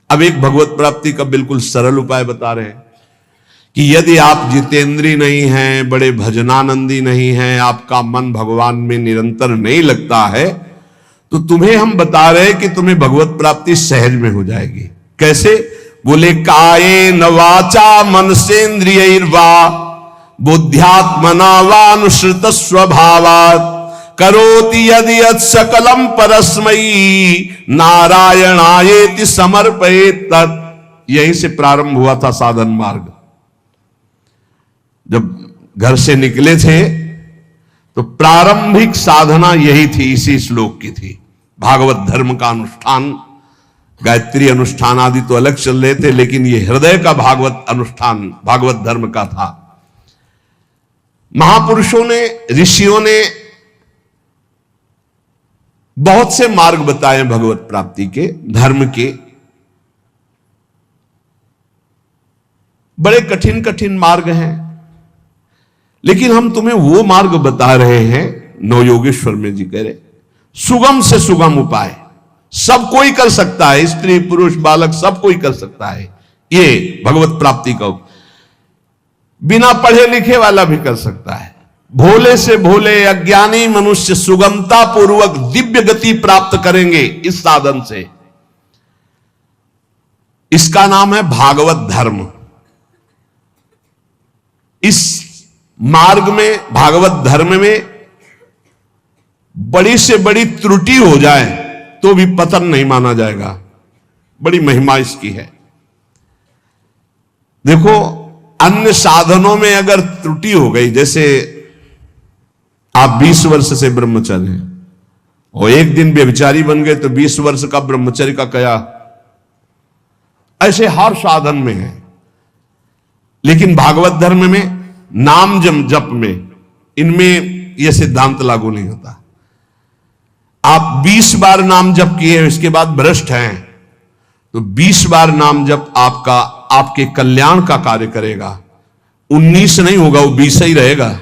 अब एक भगवत प्राप्ति का बिल्कुल सरल उपाय बता रहे हैं कि यदि आप जितेंद्री नहीं हैं, बड़े भजनानंदी नहीं हैं, आपका मन भगवान में निरंतर नहीं लगता है, तो तुम्हें हम बता रहे हैं कि तुम्हें भगवत प्राप्ति सहज में हो जाएगी। कैसे? बोले कायेन वाचा मनसेन्द्रियैर्वा बुद्ध्यात्मना वानुसृत स्वभावात् करोति यदि यत् सकलम परस्मै नारायणायेति समर्पयेत् तत्। यहीं से प्रारंभ हुआ था साधन मार्ग। जब घर से निकले थे तो प्रारंभिक साधना यही थी, इसी श्लोक की थी। भागवत धर्म का अनुष्ठान, गायत्री अनुष्ठान आदि तो अलग चल रहे थे, लेकिन ये हृदय का भागवत अनुष्ठान भागवत धर्म का था। महापुरुषों ने, ऋषियों ने बहुत से मार्ग बताए भगवत प्राप्ति के, धर्म के। बड़े कठिन कठिन मार्ग हैं, लेकिन हम तुम्हें वो मार्ग बता रहे हैं, नवयोगेश्वर में जी कह रहे, सुगम से सुगम उपाय, सब कोई कर सकता है, स्त्री पुरुष बालक सब कोई कर सकता है। ये भगवत प्राप्ति का बिना पढ़े लिखे वाला भी कर सकता है। भोले से भोले अज्ञानी मनुष्य सुगमता पूर्वक दिव्य गति प्राप्त करेंगे इस साधन से। इसका नाम है भागवत धर्म। इस मार्ग में, भागवत धर्म में बड़ी से बड़ी त्रुटि हो जाए तो भी पतन नहीं माना जाएगा। बड़ी महिमा इसकी है। देखो, अन्य साधनों में अगर त्रुटि हो गई, जैसे आप 20 वर्ष से ब्रह्मचारी हैं और एक दिन व्यभिचारी बन गए तो 20 वर्ष का ब्रह्मचर्य का क्या? ऐसे हर साधन में है। लेकिन भागवत धर्म में, नाम जप में, इनमें यह सिद्धांत लागू नहीं होता। आप 20 बार नाम जप किए, इसके बाद भ्रष्ट हैं, तो 20 बार नाम जप आपके कल्याण का कार्य करेगा। 19 नहीं होगा, वो 20 ही रहेगा।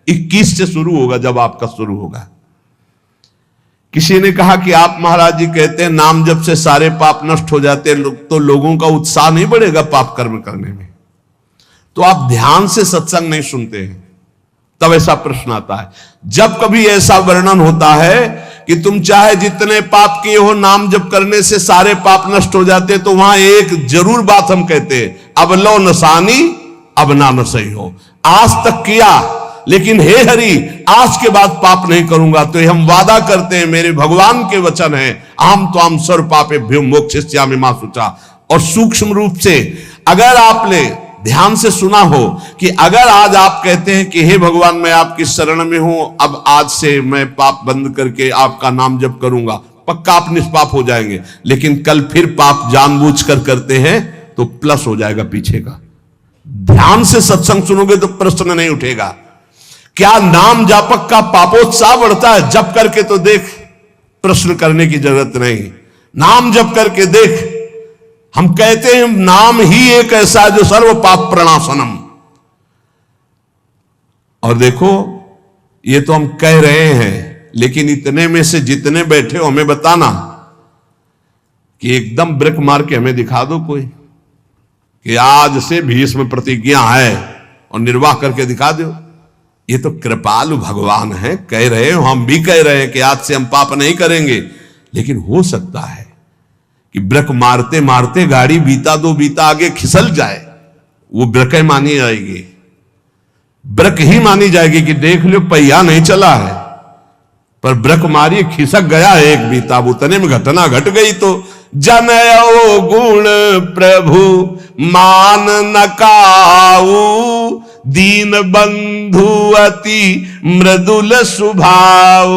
21 से शुरू होगा जब आपका शुरू होगा। किसी ने कहा कि आप महाराज जी कहते हैं नाम जप से सारे पाप नष्ट हो जाते हैं, तो लोगों का उत्साह नहीं बढ़ेगा पाप कर्म करने में। तो आप ध्यान से सत्संग नहीं सुनते हैं, तब ऐसा प्रश्न आता है। जब कभी ऐसा वर्णन होता है कि तुम चाहे जितने पाप किए हो, नाम जप करने से सारे पाप नष्ट हो जाते, तो वहां एक जरूर बात हम कहते हैं, अब लो नसानी अब ना नसई हो। आज तक किया, लेकिन हे हरि आज के बाद पाप नहीं करूंगा। तो हम वादा करते हैं, मेरे भगवान के वचन है, अहम त्वाम सर्व पापेभ्यो मोक्षयिष्यामि मा शुचा। और सूक्ष्म रूप से अगर आपने ध्यान से सुना हो कि अगर आज आप कहते हैं कि हे भगवान मैं आपकी शरण में हूं, अब आज से मैं पाप बंद करके आपका नाम जप करूंगा, पक्का आप निष्पाप हो जाएंगे। लेकिन कल फिर पाप जानबूझकर करते हैं तो प्लस हो जाएगा पीछे का। ध्यान से सत्संग सुनोगे तो प्रश्न नहीं उठेगा। क्या नाम जापक का पापोत्साह बढ़ता है? जप करके तो देख, प्रश्न करने की जरूरत नहीं। नाम जप करके देख। हम कहते हैं नाम ही एक ऐसा है जो सर्व पाप प्रणाशनम। और देखो, ये तो हम कह रहे हैं, लेकिन इतने में से जितने बैठे हो हमें बताना कि एकदम ब्रेक मार के हमें दिखा दो कोई कि आज से भीष्म प्रतिज्ञा है और निर्वाह करके दिखा दो। ये तो कृपालु भगवान है, कह रहे हो, हम भी कह रहे हैं कि आज से हम पाप नहीं करेंगे। लेकिन हो सकता है कि ब्रेक मारते मारते गाड़ी बीता दो बीता आगे खिसल जाए, वो ब्रेक मानी जाएगी, ब्रेक ही मानी जाएगी कि देख लो पहिया नहीं चला है, पर ब्रेक मारी खिसक गया एक बीता, उतने में घटना घट गई। तो जनयो गुण प्रभु मान नकाऊ, दीन बंधु अति मृदुल स्वभाव।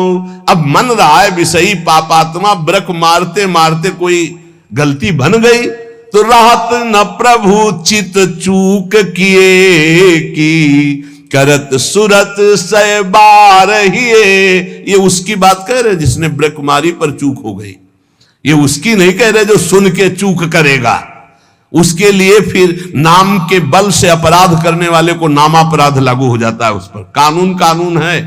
अब मन रहा है विषयी पापात्मा, ब्रक मारते मारते कोई गलती बन गई तो राहत न प्रभु चित चूक किए की, करत सुरत सय बार हिए। ये उसकी बात कह रहे जिसने ब्रक मारी पर चूक हो गई, ये उसकी नहीं कह रहे जो सुन के चूक करेगा। उसके लिए फिर नाम के बल से अपराध करने वाले को नामापराध लागू हो जाता है उस पर। कानून कानून है।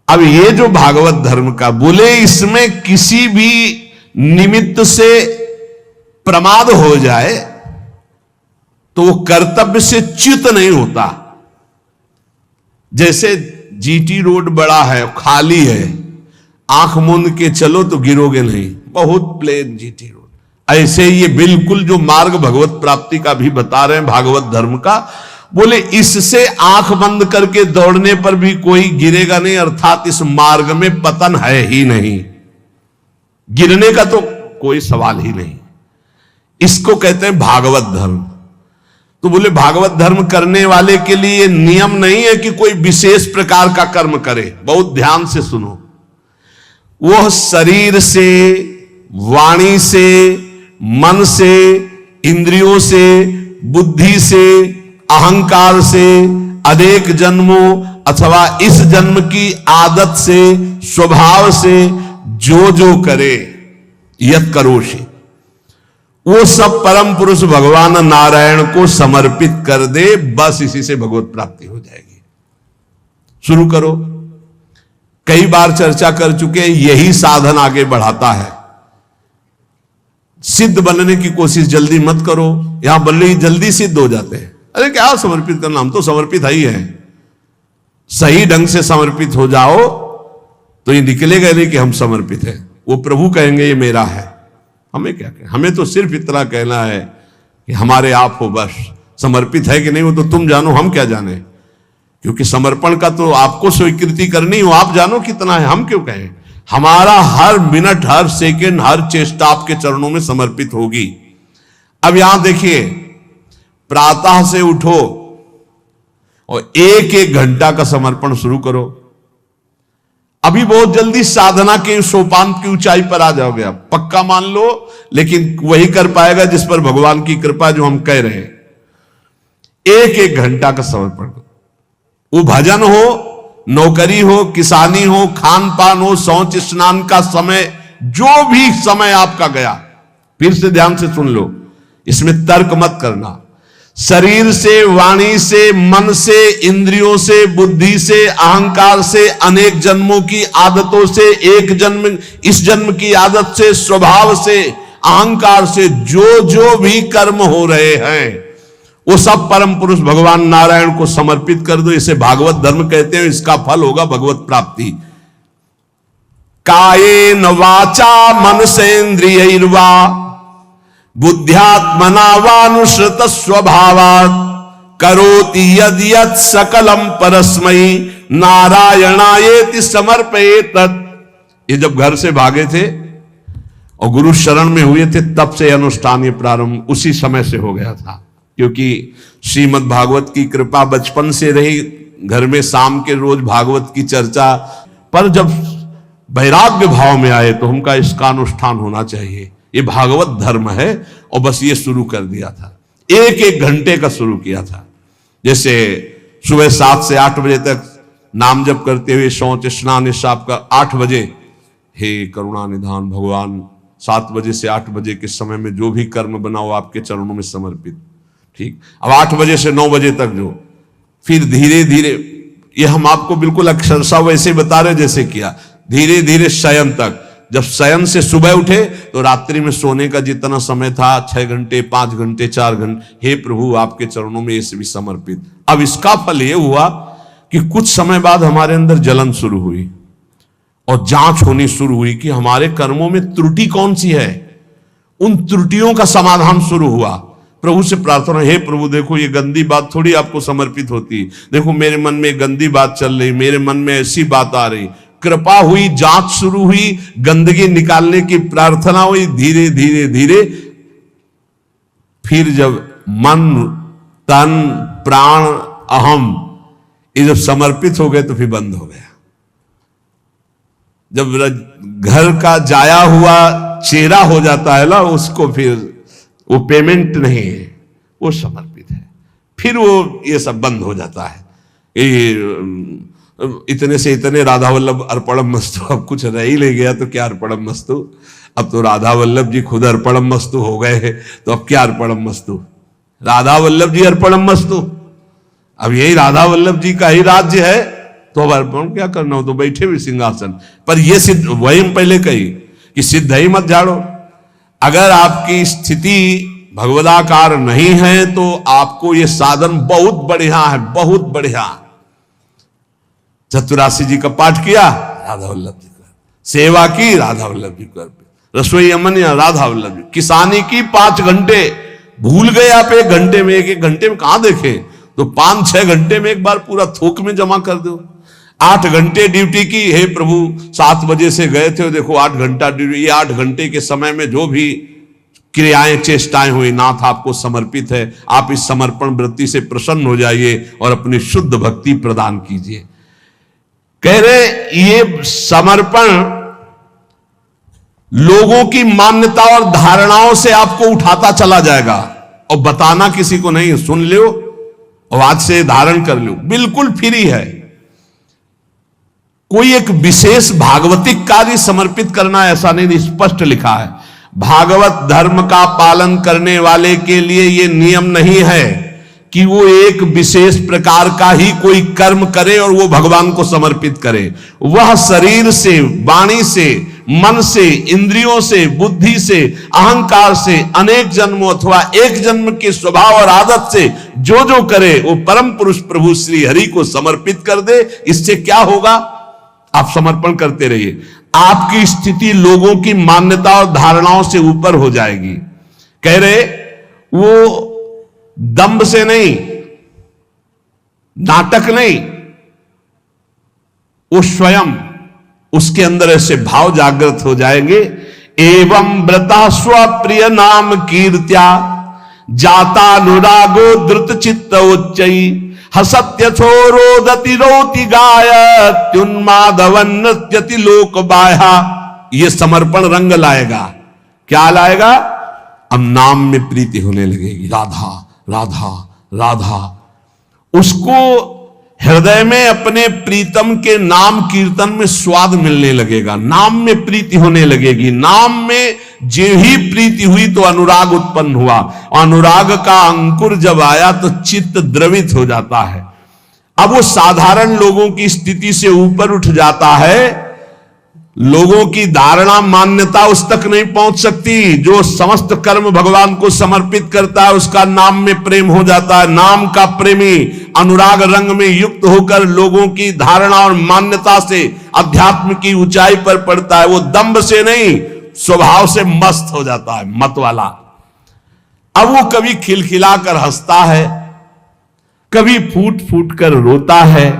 अब ये जो भागवत धर्म का बोले, इसमें किसी भी निमित्त से प्रमाद हो जाए तो वो कर्तव्य से च्युत नहीं होता। जैसे जीटी रोड बड़ा है, खाली है, आंख मूंद के चलो तो गिरोगे नहीं, बहुत प्लेन जीटी रोड। ऐसे ये बिल्कुल जो मार्ग भगवत प्राप्ति का भी बता रहे हैं, भागवत धर्म का, बोले इससे आंख बंद करके दौड़ने पर भी कोई गिरेगा नहीं, अर्थात इस मार्ग में पतन है ही नहीं, गिरने का तो कोई सवाल ही नहीं। इसको कहते हैं भागवत धर्म। तो बोले भागवत धर्म करने वाले के लिए नियम नहीं है कि कोई विशेष प्रकार का कर्म करे। बहुत ध्यान से सुनो, वह शरीर से, वाणी से, मन से, इंद्रियों से, बुद्धि से, अहंकार से, अनेक जन्मों अथवा इस जन्म की आदत से, स्वभाव से जो जो करे, यत करोषि, वो सब परम पुरुष भगवान नारायण को समर्पित कर दे, बस इसी से भगवत प्राप्ति हो जाएगी। शुरू करो। कई बार चर्चा कर चुके, यही साधन आगे बढ़ाता है। सिद्ध बनने की कोशिश जल्दी मत करो, यहां बल्ले ही जल्दी सिद्ध हो जाते हैं। अरे क्या समर्पित करना, हम तो समर्पित ही हैं। सही ढंग से समर्पित हो जाओ तो ये निकलेगा नहीं कि हम समर्पित हैं। वो प्रभु कहेंगे ये मेरा है। हमें क्या कहें, हमें तो सिर्फ इतना कहना है कि हमारे आप हो, बस। समर्पित है कि नहीं वो तो तुम जानो, हम क्या जाने, क्योंकि समर्पण का तो आपको स्वीकृति करनी हो, आप जानो कितना है, हम क्यों कहें। हमारा हर मिनट, हर सेकंड, हर चेष्टा आपके चरणों में समर्पित होगी। अब यहां देखिए, प्रातः से उठो और एक एक घंटा का समर्पण शुरू करो। अभी बहुत जल्दी साधना के सोपान की ऊंचाई पर आ जाओगे आप, पक्का मान लो, लेकिन वही कर पाएगा जिस पर भगवान की कृपा, जो हम कह रहे हैं। एक एक घंटा का समर्पण, वो भजन हो, नौकरी हो, किसानी हो, खान पान हो, शौच स्नान का समय, जो भी समय आपका गया, फिर से ध्यान से सुन लो, इसमें तर्क मत करना। शरीर से, वाणी से, मन से, इंद्रियों से, बुद्धि से, अहंकार से, अनेक जन्मों की आदतों से, एक जन्म, इस जन्म की आदत से, स्वभाव से, अहंकार से जो जो भी कर्म हो रहे हैं, वो सब परम पुरुष भगवान नारायण को समर्पित कर दो। इसे भागवत धर्म कहते हैं। इसका फल होगा भगवत प्राप्ति। कायेन वाचा मनसेन्द्रियैर्वा बुद्ध्यात्मना वानुसृत स्वभावात् करोति यद यत् सकलम परस्मै नारायणायेति समर्पयेत। ये जब घर से भागे थे और गुरु शरण में हुए थे, तब से अनुष्ठान ये प्रारंभ उसी समय से हो गया था, क्योंकि श्रीमद् भागवत की कृपा बचपन से रही। घर में शाम के रोज भागवत की चर्चा, पर जब वैराग्य भाव में आए तो हमका इसका अनुष्ठान होना चाहिए। ये भागवत धर्म है, और बस ये शुरू कर दिया था। एक एक घंटे का शुरू किया था। जैसे सुबह 7 से 8 बजे तक नाम जप करते हुए शौच स्नान इस आपका 8 बजे, हे करुणा निधान भगवान, 7 बजे से 8 बजे के समय में जो भी कर्म बनाओ आपके चरणों में समर्पित। ठीक, अब 8 बजे से 9 बजे तक जो, फिर धीरे धीरे, ये हम आपको बिल्कुल अक्षरशः वैसे बता रहे जैसे किया, धीरे धीरे शयन तक। जब शयन से सुबह उठे तो रात्रि में सोने का जितना समय था, 6 घंटे, 5 घंटे, 4 घंटे, हे प्रभु आपके चरणों में ये भी समर्पित। अब इसका फल ये हुआ कि कुछ समय बाद हमारे अंदर जलन शुरू हुई और जांच होनी शुरू हुई कि हमारे कर्मों में त्रुटि कौन सी है। उन त्रुटियों का समाधान शुरू हुआ। प्रभु से प्रार्थना, हे प्रभु देखो ये गंदी बात थोड़ी आपको समर्पित होती, देखो मेरे मन में गंदी बात चल रही, मेरे मन में ऐसी बात आ रही। कृपा हुई, जांच शुरू हुई, गंदगी निकालने की प्रार्थना हुई। धीरे धीरे धीरे फिर जब मन, तन, प्राण, अहम ये जब समर्पित हो गए तो फिर बंद हो गया। जब घर का जाया हुआ चेहरा हो जाता है ना, उसको फिर वो पेमेंट नहीं है, वो समर्पित है, फिर वो ये सब बंद हो जाता है। ये इतने से इतने राधा वल्लभ अर्पणम मस्तु, अब कुछ रह ही ले गया तो क्या अर्पणम मस्तु। अब तो राधा वल्लभ जी खुद अर्पणम मस्तु हो गए हैं, तो अब क्या अर्पणम मस्तु, राधा वल्लभ जी अर्पणम मस्तु। अब यही राधा वल्लभ जी का ही राज्य है, तो अब अर्पण क्या करना हो, तो बैठे भी सिंहासन पर। ये सिद्ध, वही हम पहले कही कि सिद्ध ही मत झाड़ो। अगर आपकी स्थिति भगवदाकार नहीं है तो आपको यह साधन बहुत बढ़िया है, बहुत बढ़िया। चतुरासी जी का पाठ किया, राधा वल्लभ जी कर, सेवा की, राधा वल्लभ जी कर, रसोई अमन या राधा वल्लभ जी, किसानी की 5 घंटे, भूल गए आप 1 घंटे में, 1 घंटे में कहां देखें, तो 5-6 घंटे में एक बार पूरा थोक में जमा कर दो। 8 घंटे ड्यूटी की, हे प्रभु 7 बजे से गए थे, देखो 8 घंटा ड्यूटी, ये 8 घंटे के समय में जो भी क्रियाएं चेष्टाएं हुई, नाथ आपको समर्पित है, आप इस समर्पण वृत्ति से प्रसन्न हो जाइए और अपनी शुद्ध भक्ति प्रदान कीजिए। कह रहे ये समर्पण लोगों की मान्यता और धारणाओं से आपको उठाता चला जाएगा, और बताना किसी को नहीं, सुन लो और आज से धारण कर लो, बिल्कुल फ्री है। कोई एक विशेष भागवतिक कार्य समर्पित करना ऐसा नहीं, स्पष्ट लिखा है। भागवत धर्म का पालन करने वाले के लिए यह नियम नहीं है कि वो एक विशेष प्रकार का ही कोई कर्म करे और वो भगवान को समर्पित करे। वह शरीर से, वाणी से, मन से, इंद्रियों से, बुद्धि से, अहंकार से अनेक जन्मों अथवा एक जन्म के स्वभाव और आदत से जो जो करे वो परम पुरुष प्रभु श्री हरि को समर्पित कर दे। इससे क्या होगा? आप समर्पण करते रहिए, आपकी स्थिति लोगों की मान्यता और धारणाओं से ऊपर हो जाएगी। कह रहे वो दंभ से नहीं, नाटक नहीं, वो स्वयं उसके अंदर ऐसे भाव जागृत हो जाएंगे। एवं व्रता स्वप्रिय नाम कीर्त्या जातानुरागो द्रुत चित्त उच्चई हसत्यथो रोदति रोति गायत्युन्मादवन नृत्यति लोक बाह्या। ये समर्पण रंग लाएगा। क्या लाएगा? अब नाम में प्रीति होने लगेगी, राधा राधा राधा। उसको हृदय में अपने प्रीतम के नाम कीर्तन में स्वाद मिलने लगेगा, नाम में प्रीति होने लगेगी। नाम में जे ही प्रीति हुई तो अनुराग उत्पन्न हुआ, अनुराग का अंकुर जब आया तो चित्त द्रवित हो जाता है। अब वो साधारण लोगों की स्थिति से ऊपर उठ जाता है। लोगों की धारणा मान्यता उस तक नहीं पहुंच सकती। जो समस्त कर्म भगवान को समर्पित करता है उसका नाम में प्रेम हो जाता है। नाम का प्रेमी अनुराग रंग में युक्त होकर लोगों की धारणा और मान्यता से अध्यात्म की ऊंचाई पर पड़ता है। वो दंभ से नहीं, स्वभाव से मस्त हो जाता है, मत वाला। अब वो कभी खिलखिलाकर हंसता है, कभी फूट फूट कर रोता है,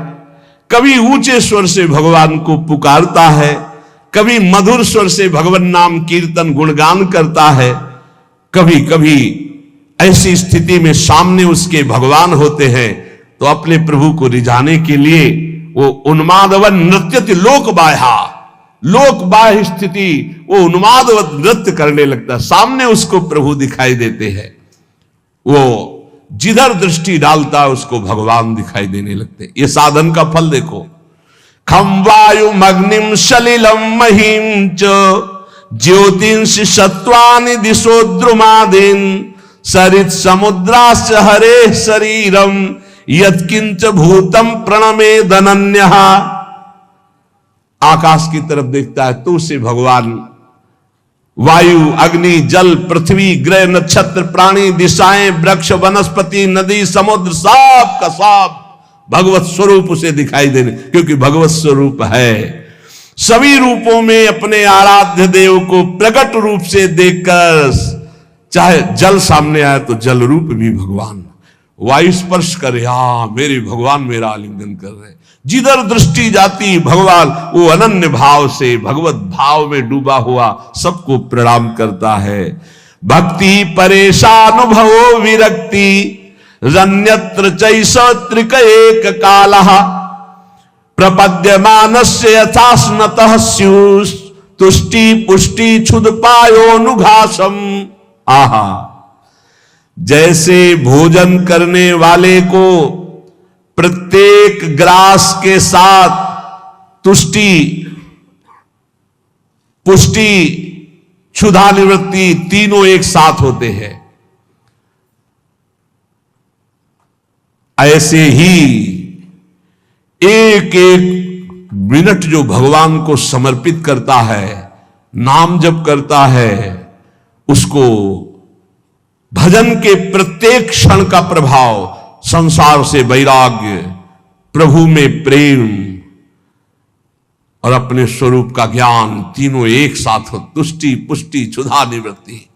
कभी ऊंचे स्वर से भगवान को पुकारता है, कभी मधुर स्वर से भगवान नाम कीर्तन गुणगान करता है। कभी कभी ऐसी स्थिति में सामने उसके भगवान होते हैं तो अपने प्रभु को रिझाने के लिए वो उन्मादवन नृत्यति लोक बाह्या, लोक बाह्य स्थिति वो उन्मादवत नृत्य करने लगता है। सामने उसको प्रभु दिखाई देते हैं, वो जिधर दृष्टि डालता है उसको भगवान दिखाई देने लगते। ये साधन का फल देखो। खम वायुम अग्निम सलिलम महीम च ज्योतिंष सत्वानि दिशो द्रुमादीन सरित समुद्राश्च हरे शरीरम यत्किंच भूतम प्रणमे धनन्यः। आकाश की तरफ देखता है तो उसे भगवान वायु, अग्नि, जल, पृथ्वी, ग्रह, नक्षत्र, प्राणी, दिशाएं, वृक्ष, वनस्पति, नदी, समुद्र, सब का सब भगवत स्वरूप उसे दिखाई देने, क्योंकि भगवत स्वरूप है। सभी रूपों में अपने आराध्य देव को प्रकट रूप से देखकर, चाहे जल सामने आए तो जल रूप भी भगवान, वायु स्पर्श करे, हाँ मेरे भगवान मेरा आलिंगन कर रहे। जिधर दृष्टि जाती भगवान वो अनन्य भाव से भगवत भाव में डूबा हुआ सबको प्रणाम करता है। भक्ति परेशानुभवो विरक्ति रन्यत्र चैष त्रिक एक कालः प्रपद्यमानस्य यथास्नतः स्युस् तुष्टि पुष्टि क्षुदपायोनुघासम। आहा, जैसे भोजन करने वाले को प्रत्येक ग्रास के साथ तुष्टि, पुष्टि, क्षुधा निवृत्ति तीनों एक साथ होते हैं, ऐसे ही एक एक मिनट जो भगवान को समर्पित करता है, नाम जप करता है, उसको भजन के प्रत्येक क्षण का प्रभाव, संसार से वैराग्य, प्रभु में प्रेम और अपने स्वरूप का ज्ञान, तीनों एक साथ हो। तुष्टि, पुष्टि, क्षुधा, निवृत्ति।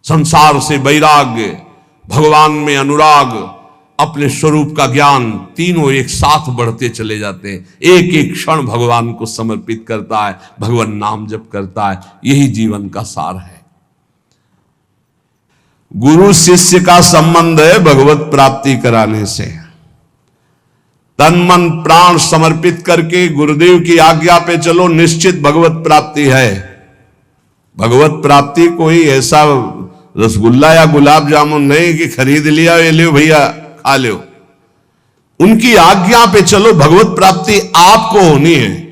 संसार से वैराग्य, भगवान में अनुराग, अपने स्वरूप का ज्ञान, तीनों एक साथ बढ़ते चले जाते हैं। एक एक क्षण भगवान को समर्पित करता है, भगवान नाम जप करता है। यही जीवन का सार है। गुरु शिष्य का संबंध है भगवत प्राप्ति कराने से। तन मन प्राण समर्पित करके गुरुदेव की आज्ञा पे चलो, निश्चित भगवत प्राप्ति है। भगवत प्राप्ति कोई ऐसा रसगुल्ला या गुलाब जामुन नहीं कि खरीद लिया, ये लो भैया खा लो। उनकी आज्ञा पे चलो, भगवत प्राप्ति आपको होनी है।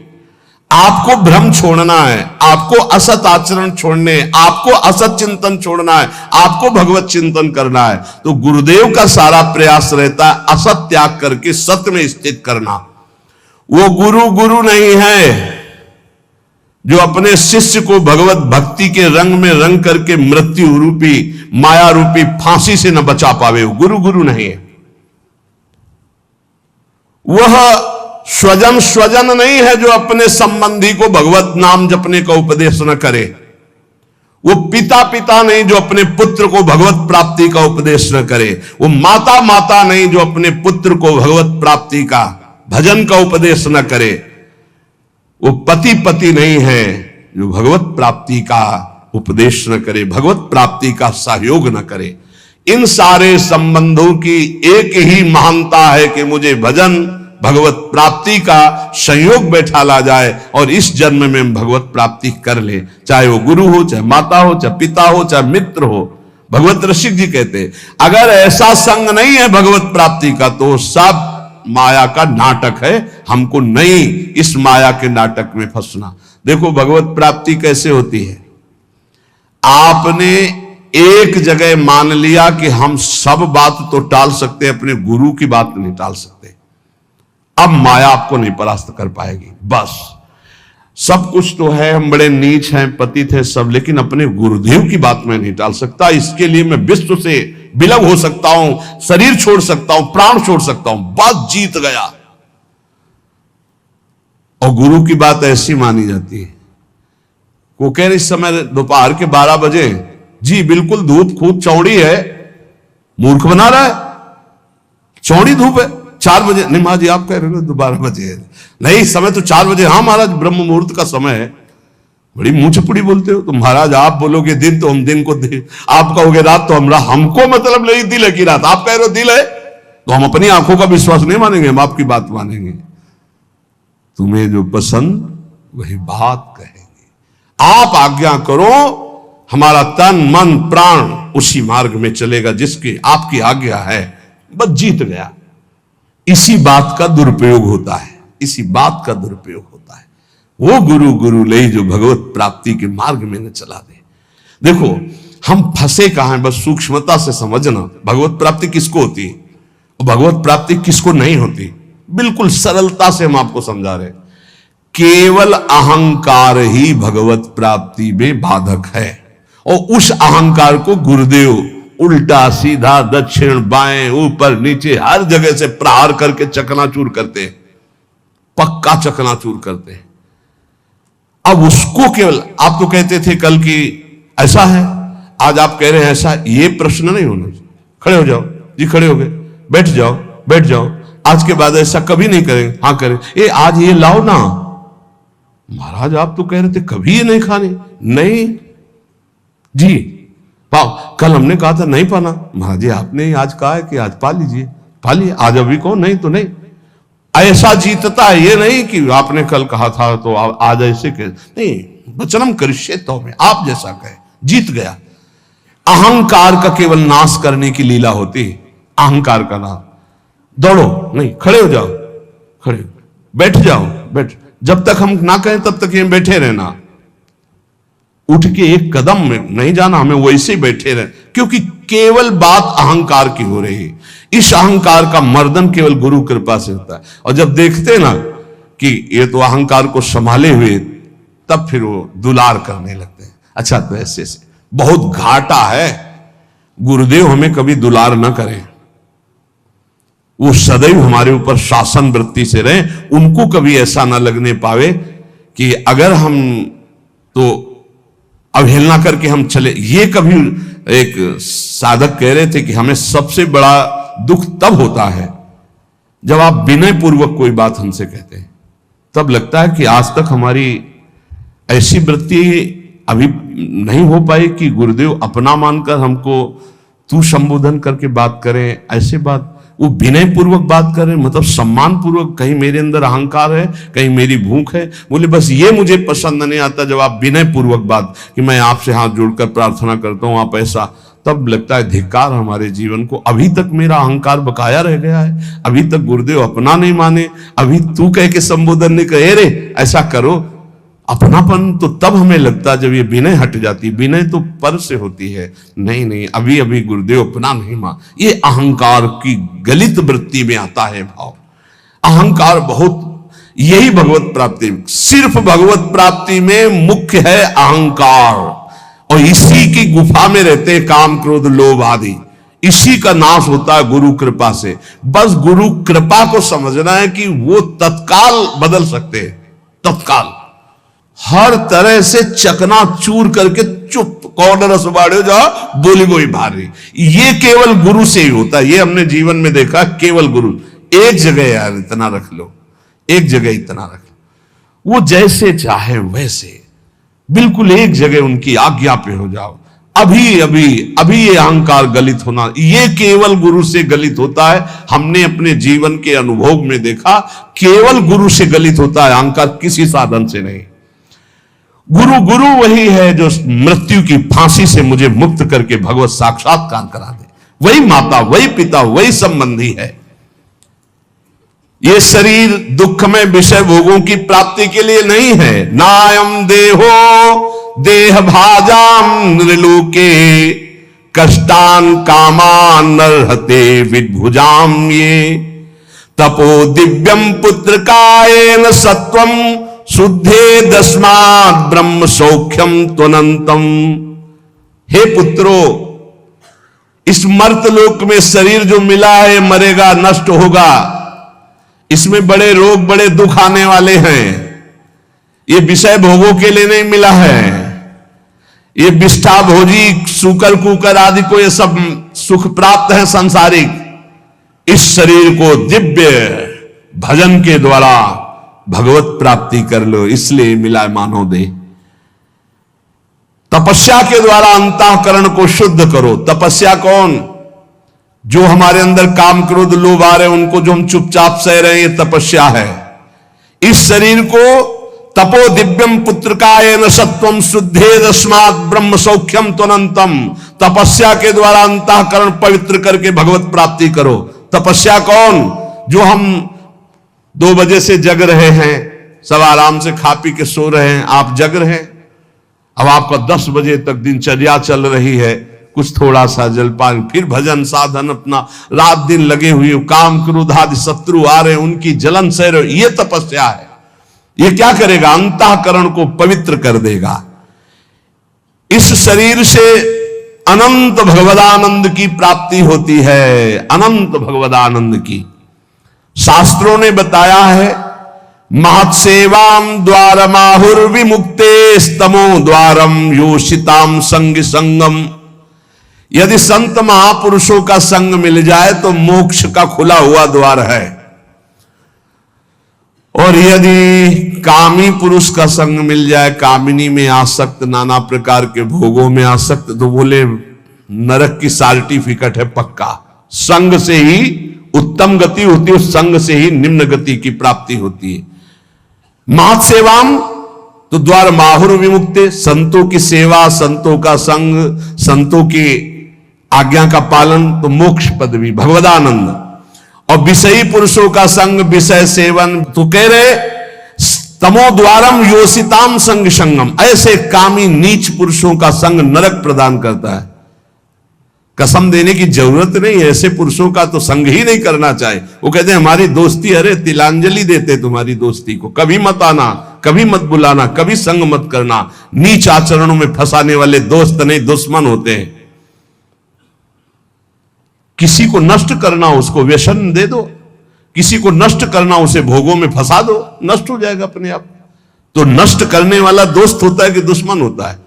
आपको भ्रम छोड़ना है, आपको असत आचरण छोड़ने, आपको असत चिंतन छोड़ना है, आपको भगवत चिंतन करना है। तो गुरुदेव का सारा प्रयास रहता है असत त्याग करके सत्य में स्थित करना। वो गुरु नहीं है जो अपने शिष्य को भगवत भक्ति के रंग में रंग करके मृत्यु रूपी, माया रूपी फांसी से न बचा पावे। वो गुरु नहीं है। वह स्वजन नहीं है जो अपने संबंधी को भगवत नाम जपने का उपदेश न करे। वो पिता नहीं जो अपने पुत्र को भगवत प्राप्ति का उपदेश न करे। वो माता नहीं जो अपने पुत्र को भगवत प्राप्ति का, भजन का उपदेश न करे। वो पति नहीं है जो भगवत प्राप्ति का उपदेश न करे, भगवत प्राप्ति का सहयोग न करे। इन सारे संबंधों की एक ही महानता है कि मुझे भजन, भगवत प्राप्ति का संयोग बैठा ला जाए और इस जन्म में भगवत प्राप्ति कर ले। चाहे वो गुरु हो, चाहे माता हो, चाहे पिता हो, चाहे मित्र हो। भगवत ऋषिक जी कहते हैं अगर ऐसा संग नहीं है भगवत प्राप्ति का तो सब माया का नाटक है। हमको नहीं इस माया के नाटक में फंसना। देखो भगवत प्राप्ति कैसे होती है। आपने एक जगह मान लिया कि हम सब बात तो टाल सकते हैं, अपने गुरु की बात नहीं टाल सकते। अब माया आपको नहीं परास्त कर पाएगी। बस सब कुछ तो है, हम बड़े नीच हैं, पतित हैं सब, लेकिन अपने गुरुदेव की बात मैं नहीं टाल सकता। इसके लिए मैं विश्व से विलग हो सकता हूं, शरीर छोड़ सकता हूं, प्राण छोड़ सकता हूं, बस जीत गया। और गुरु की बात ऐसी मानी जाती है। वो कह रहे इस समय दोपहर के 12 बजे, जी बिल्कुल धूप खूब चौड़ी है। मूर्ख बना रहा है, चौड़ी धूप है। 4 बजे नहीं महाराज जी, आप कह रहे हो 12 बजे नहीं, समय तो 4 बजे। हाँ महाराज ब्रह्म मुहूर्त का समय है। बड़ी मुंह चपुड़ी बोलते हो। तो महाराज आप बोलोगे दिन तो हम दिन को दिन, आप कहोगे रात तो हमरा, हमको मतलब नहीं दिल है कि रात। आप कह रहे हो दिल है तो हम अपनी आंखों का विश्वास नहीं मानेंगे, हम आपकी बात मानेंगे। तुम्हें जो पसंद वही बात कहेंगे। आप आज्ञा करो, हमारा तन मन प्राण उसी मार्ग में चलेगा जिसकी आपकी आज्ञा है। बस जीत गया। इसी बात का दुरुपयोग होता है, इसी बात का दुरुपयोग होता है। वो गुरु ले जो भगवत प्राप्ति के मार्ग में न चला दे। देखो हम फंसे कहां हैं, बस सूक्ष्मता से समझना। भगवत प्राप्ति किसको होती है और भगवत प्राप्ति किसको नहीं होती, बिल्कुल सरलता से हम आपको समझा रहे। केवल अहंकार ही भगवत प्राप्ति में बाधक है। और उस अहंकार को गुरुदेव उल्टा सीधा, दक्षिण बाएं, ऊपर नीचे, हर जगह से प्रहार करके चकनाचूर करते हैं, पक्का चकनाचूर करते हैं। अब उसको केवल, आप तो कहते थे कल की ऐसा है, आज आप कह रहे हैं ऐसा। ये प्रश्न नहीं होना चाहिए। खड़े हो जाओ जी, खड़े हो गए, बैठ जाओ बैठ जाओ। आज के बाद ऐसा कभी नहीं करेंगे। हाँ करें, ये आज ये लाओ ना। महाराज आप तो कह रहे थे कभी ये नहीं खाने। नहीं जी पाओ, कल हमने कहा था नहीं पाना। महाराज जी आपने आज कहा है कि आज पा लीजिए, पा लिए। आज अभी कहो नहीं तो नहीं। ऐसा जीतता है, ये नहीं कि आपने कल कहा था तो आज ऐसे कह नहीं। वचनम करिष्ये तो में, आप जैसा कहे, जीत गया। अहंकार का केवल नाश करने की लीला होती है। अहंकार का नाश। दौड़ो नहीं, खड़े हो जाओ, खड़े बैठ जाओ, बैठ। जब तक हम ना कहें तब तक ये बैठे रहना। उठ के एक कदम में नहीं जाना, हमें वैसे ही बैठे रहे, क्योंकि केवल बात अहंकार की हो रही है। इस अहंकार का मर्दन केवल गुरु कृपा से होता है। और जब देखते ना कि ये तो अहंकार को संभाले हुए, तब फिर वो दुलार करने लगते हैं। अच्छा तो ऐसे बहुत घाटा है। गुरुदेव हमें कभी दुलार न करें, वो सदैव हमारे ऊपर शासन वृत्ति से रहे, उनको कभी ऐसा ना लगने पावे कि अगर हम तो अवहेलना करके हम चले। ये कभी एक साधक कह रहे थे कि हमें सबसे बड़ा दुख तब होता है जब आप विनय पूर्वक कोई बात हमसे कहते हैं, तब लगता है कि आज तक हमारी ऐसी वृत्ति अभी नहीं हो पाई कि गुरुदेव अपना मानकर हमको तू संबोधन करके बात करें। ऐसे बात वो विनय पूर्वक बात करें, मतलब सम्मान पूर्वक। कहीं मेरे अंदर अहंकार है, कहीं मेरी भूख है। बोले बस ये मुझे पसंद नहीं आता जब आप विनय पूर्वक बात कि मैं आपसे हाथ जोड़कर प्रार्थना करता हूं, आप ऐसा। तब लगता है धिक्कार हमारे जीवन को। अभी तक मेरा अहंकार बकाया रह गया है, अभी तक गुरुदेव अपना नहीं माने, अभी तू कह के संबोधन नहीं कहे रे ऐसा करो। अपनापन तो तब हमें लगता जब ये विनय हट जाती। विनय तो पर से होती है, नहीं नहीं अभी अभी गुरुदेव अपना नहीं मान। ये अहंकार की गलित वृत्ति में आता है भाव। अहंकार बहुत, यही भगवत प्राप्ति, सिर्फ भगवत प्राप्ति में मुख्य है अहंकार। और इसी की गुफा में रहते काम क्रोध लोभ आदि, इसी का नाश होता है गुरु कृपा से। बस गुरु कृपा को समझना है कि वो तत्काल बदल सकते हैं, तत्काल हर तरह से चकनाचूर करके चुप कौन रसवाड़े जा बोली गोई भारी। ये केवल गुरु से ही होता है, ये हमने जीवन में देखा। केवल गुरु, एक जगह यार इतना रख लो, एक जगह इतना रख लो, वो जैसे चाहे वैसे, बिल्कुल एक जगह उनकी आज्ञा पे हो जाओ। अभी अभी अभी ये अहंकार गलित होना, ये केवल गुरु से गलित होता है। हमने अपने जीवन के अनुभव में देखा, केवल गुरु से गलित होता है अहंकार, किसी साधन से नहीं। गुरु गुरु वही है जो मृत्यु की फांसी से मुझे मुक्त करके भगवत साक्षात्कार करा दे। वही माता, वही पिता, वही संबंधी है। ये शरीर दुखमय विषय भोगों की प्राप्ति के लिए नहीं है। नायम देहो देह भाजाम नृलोके कष्टान कामान नरहते विभुजाम ये तपो दिव्यम पुत्र कायेन सत्वम शुद्धे दस्मात् ब्रह्म सौख्यम त्वनंतम। हे पुत्रो, इस मर्तलोक में शरीर जो मिला है मरेगा, नष्ट होगा। इसमें बड़े रोग, बड़े दुख आने वाले हैं। ये विषय भोगों के लिए नहीं मिला है। ये विष्ठा भोजी सूकर कुकर आदि को ये सब सुख प्राप्त है सांसारिक। इस शरीर को दिव्य भजन के द्वारा भगवत प्राप्ति कर लो, इसलिए मिला मानव देह। तपस्या के द्वारा अंतःकरण को शुद्ध करो। तपस्या कौन? जो हमारे अंदर काम क्रोध लोभ आ रहे हैं उनको जो हम चुपचाप सह रहे हैं, ये तपस्या है। इस शरीर को तपो दिव्यम पुत्रकायेन सत्वम शुद्धे दस्मात् ब्रह्म सौख्यम त्वनंतम। तपस्या के द्वारा अंतःकरण पवित्र करके भगवत प्राप्ति करो। तपस्या कौन? जो हम 2 बजे से जग रहे हैं, सब आराम से खा पी के सो रहे हैं, आप जग रहे हैं। अब आपका 10 बजे तक दिनचर्या चल रही है, कुछ थोड़ा सा जलपान, फिर भजन साधन, अपना रात दिन लगे हुए, काम क्रोध आदि शत्रु आ रहे हैं, उनकी जलन सह रहे, ये तपस्या है। ये क्या करेगा? अंतःकरण को पवित्र कर देगा। इस शरीर से अनंत भगवदानंद की प्राप्ति होती है, अनंत भगवदानंद की। शास्त्रों ने बताया है, महत्सेवाम द्वारमाहुर विमुक्ते स्तमो द्वारम योषिताम संग संगम। यदि संत महापुरुषों का संग मिल जाए तो मोक्ष का खुला हुआ द्वार है। और यदि कामी पुरुष का संग मिल जाए, कामिनी में आसक्त, नाना प्रकार के भोगों में आसक्त, तो बोले नरक की सर्टिफिकेट है पक्का। संग से ही उत्तम गति होती है, संग से ही निम्न गति की प्राप्ति होती है। महत सेवाम तो द्वार माहुर विमुक्ते, संतों की सेवा, संतों का संग, संतों की आज्ञा का पालन तो मोक्ष पदवी, भगवदानंद। और विषयी पुरुषों का संग, विषय सेवन तो कह रहे तमो द्वारम योषिताम संग संगम। ऐसे कामी नीच पुरुषों का संग नरक प्रदान करता है। कसम देने की जरूरत नहीं है, ऐसे पुरुषों का तो संग ही नहीं करना चाहिए। वो कहते हैं हमारी दोस्ती, अरे तिलांजलि देते तुम्हारी दोस्ती को, कभी मत आना, कभी मत बुलाना, कभी संग मत करना। नीच आचरणों में फंसाने वाले दोस्त नहीं, दुश्मन होते हैं। किसी को नष्ट करना, उसको व्यसन दे दो, किसी को नष्ट करना, उसे भोगों में फंसा दो, नष्ट हो जाएगा अपने आप। तो नष्ट करने वाला दोस्त होता है कि दुश्मन होता है?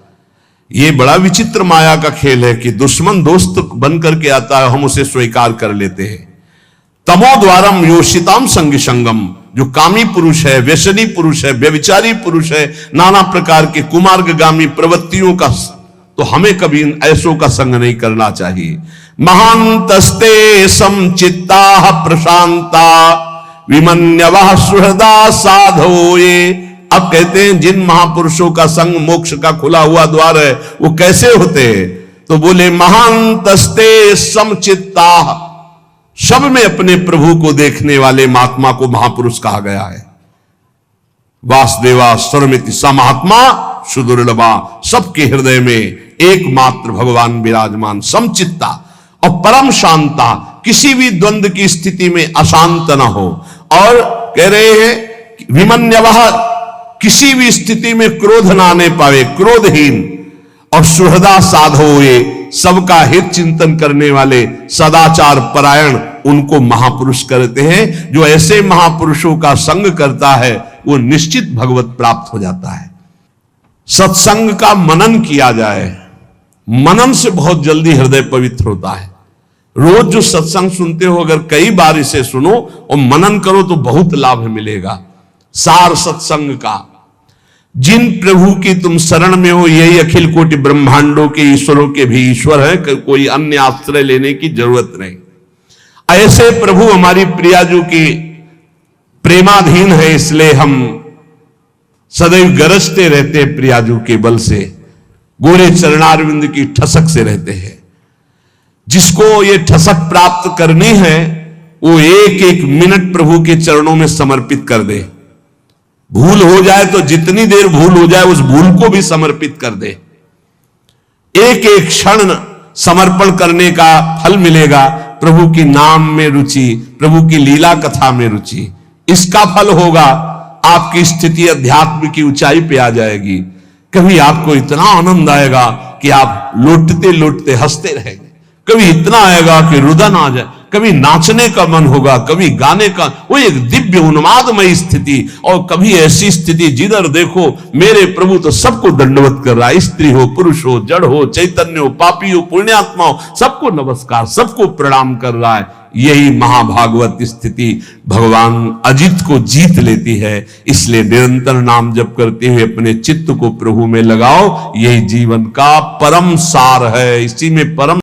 ये बड़ा विचित्र माया का खेल है कि दुश्मन दोस्त बन करके आता है, हम उसे स्वीकार कर लेते हैं। तमोद्वारम योषिताम संग संगम, जो कामी पुरुष है, व्यसनी पुरुष है, व्यभिचारी पुरुष है, नाना प्रकार के कुमार्गगामी प्रवृत्तियों का, तो हमें कभी ऐसों का संग नहीं करना चाहिए। महांतस्ते समचित्ता प्रशांता विमन्यवः सुहृदा साधो। ये अब कहते हैं जिन महापुरुषों का संग मोक्ष का खुला हुआ द्वार है, वो कैसे होते हैं? तो बोले महांतस्ते समचित्ता, सब में अपने प्रभु को देखने वाले महात्मा को महापुरुष कहा गया है। वासुदेवा सर्वमिति स महात्मा सुदुर्लभा, सबके हृदय में एकमात्र भगवान विराजमान, समचित्ता और परम शांता, किसी भी द्वंद्व की स्थिति में अशांत न हो। और कह रहे हैं विमन्यवः, किसी भी स्थिति में क्रोध ना आने पावे, क्रोधहीन। और सुहृदा साधो, ये सबका हित चिंतन करने वाले, सदाचार परायण, उनको महापुरुष कहते हैं। जो ऐसे महापुरुषों का संग करता है वो निश्चित भगवत प्राप्त हो जाता है। सत्संग का मनन किया जाए, मनन से बहुत जल्दी हृदय पवित्र होता है। रोज जो सत्संग सुनते हो, अगर कई बार इसे सुनो और मनन करो तो बहुत लाभ मिलेगा। सार सत्संग का, जिन प्रभु की तुम शरण में हो, यही अखिल कोटि ब्रह्मांडों के ईश्वरों के भी ईश्वर है, कोई अन्य आश्रय लेने की जरूरत नहीं। ऐसे प्रभु हमारी प्रियाजू की प्रेमाधीन है, इसलिए हम सदैव गरजते रहते हैं प्रियाजू के बल से, गोरे चरणारविंद की ठसक से रहते हैं। जिसको ये ठसक प्राप्त करनी है वो एक एक मिनट प्रभु के चरणों में समर्पित कर दे। भूल हो जाए तो जितनी देर भूल हो जाए उस भूल को भी समर्पित कर दे। एक एक क्षण समर्पण करने का फल मिलेगा। प्रभु की नाम में रुचि, प्रभु की लीला कथा में रुचि, इसका फल होगा। आपकी स्थिति अध्यात्म की ऊंचाई पे आ जाएगी। कभी आपको इतना आनंद आएगा कि आप लौटते लौटते हंसते रहेंगे। कभी इतना आएगा कि रुदन आ जाए, कभी नाचने का मन होगा, कभी गाने का, वो एक दिव्य उन्मादमय स्थिति। और कभी ऐसी स्थिति जिधर देखो मेरे प्रभु तो सबको दंडवत कर रहा है, स्त्री हो, पुरुष हो, जड़ हो, चैतन्य हो, पापी हो, पुण्यात्मा हो, सबको नमस्कार, सबको प्रणाम कर रहा है। यही महाभागवत स्थिति भगवान अजित को जीत लेती है। इसलिए निरंतर नाम जप करते हुए अपने चित्त को प्रभु में लगाओ, यही जीवन का परम सार है। इसी में परम